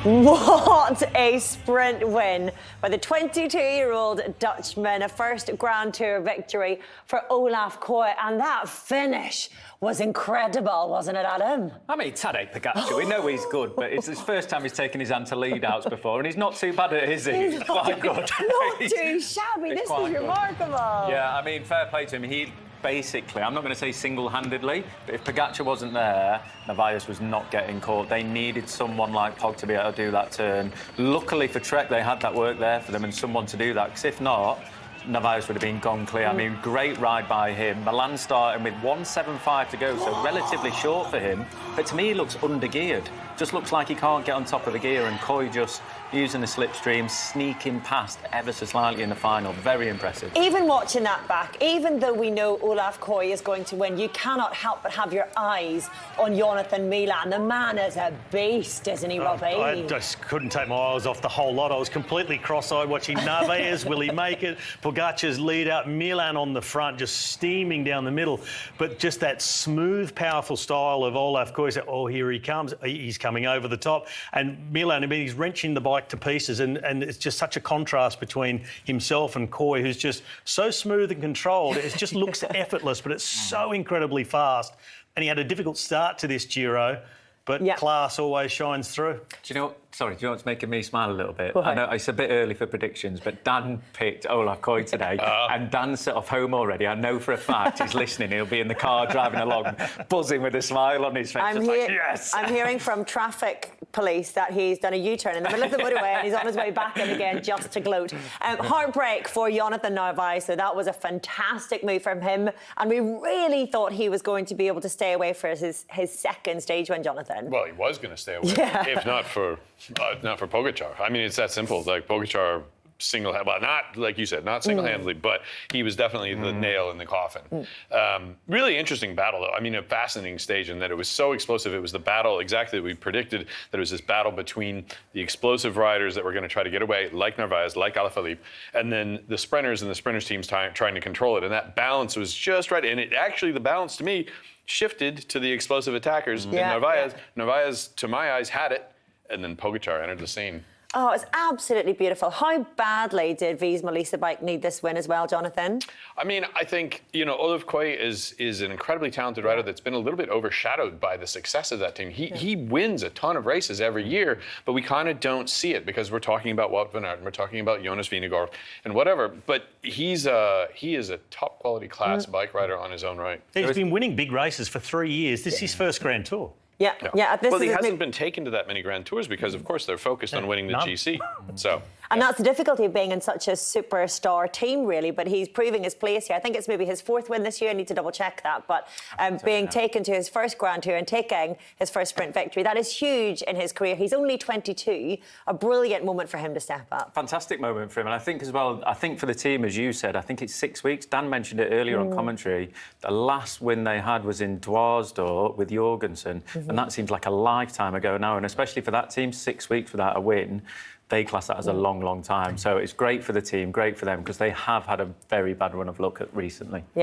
What a sprint win by the 22-year-old Dutchman. A first Grand Tour victory for Olaf Koy. And that finish was incredible, wasn't it, Adam? I mean, Tadej Pogacar, we know he's good, but it's his first time he's taken his hand to lead-outs before, and he's not too bad at it, is he? He's quite good. Not too shabby. This is remarkable. Yeah, I mean, fair play to him. He basically, I'm not going to say single-handedly, but if Pogacar wasn't there, Narvaez was not getting caught. They needed someone like Pog to be able to do that turn. Luckily for Trek, they had that work there for them and someone to do that, because if not, Narvaez would have been gone clear. I mean, great ride by him. Milan starting with 1:75 to go, so relatively short for him. But to me, he looks under-geared. Just looks like he can't get on top of the gear, and Koy just using the slipstream, sneaking past ever so slightly in the final. Very impressive. Even watching that back, even though we know Olaf Koy is going to win, you cannot help but have your eyes on Jonathan Milan. The man is a beast, isn't he, Robbie? I just couldn't take my eyes off the whole lot. I was completely cross-eyed watching Narvaez. Will he make it? Pogacar's lead out, Milan on the front, just steaming down the middle. But just that smooth, powerful style of Olaf Koy. Oh, here he comes. He's coming over the top. And Milan, I mean, he's wrenching the bike to pieces, and it's just such a contrast between himself and Koy, who's just so smooth and controlled. It just looks effortless, but it's so incredibly fast. And he had a difficult start to this Giro, but class always shines through. Do you know what's making me smile a little bit? I know it's a bit early for predictions, but Dan picked Olaf Koy today, and Dan's set off home already. I know for a fact he's listening. He'll be in the car driving along, buzzing with a smile on his face. Yes! I'm hearing from traffic police that he's done a U-turn in the middle of the motorway and he's on his way back in again just to gloat. Heartbreak for Jonathan Narvaez, so that was a fantastic move from him, and we really thought he was going to be able to stay away for his second stage win, Jonathan. Well, he was going to stay away, if not for Pogacar. I mean, it's that simple. Like, Pogacar well, not like you said, not single-handedly, but he was definitely the nail in the coffin. Really interesting battle, though. I mean, a fascinating stage in that it was so explosive. It was the battle exactly that we predicted, that it was this battle between the explosive riders that were going to try to get away, like Narvaez, like Alaphilippe, and then the sprinters and the sprinters teams trying to control it. And that balance was just right. And it actually, the balance to me, shifted to the explosive attackers. And Narvaez, to my eyes, had it, and then Pogacar entered the scene. Oh, it's absolutely beautiful. How badly did Visma Lease the Bike need this win as well, Jonathan? I mean, I think, Olaf Koy is an incredibly talented rider that's been a little bit overshadowed by the success of that team. He wins a ton of races every year, but we kind of don't see it because we're talking about Wout van Aert and we're talking about Jonas Vingegaard and whatever. But he is a top quality class bike rider on his own right. He's been winning big races for 3 years. This is his first Grand Tour. Well, he hasn't been taken to that many Grand Tours because, of course, they're focused on winning the GC. And that's the difficulty of being in such a superstar team, really. But he's proving his place here. I think it's maybe his fourth win this year. I need to double check that. But being taken to his first Grand Tour and taking his first sprint victory, that is huge in his career. He's only 22. A brilliant moment for him to step up. Fantastic moment for him. And I think as well, for the team, as you said, I think it's 6 weeks. Dan mentioned it earlier on commentary. The last win they had was in Dwarsdorp with Jorgensen. And that seems like a lifetime ago now. And especially for that team, 6 weeks without a win, they class that as a long, long time. So it's great for the team, great for them, because they have had a very bad run of luck recently.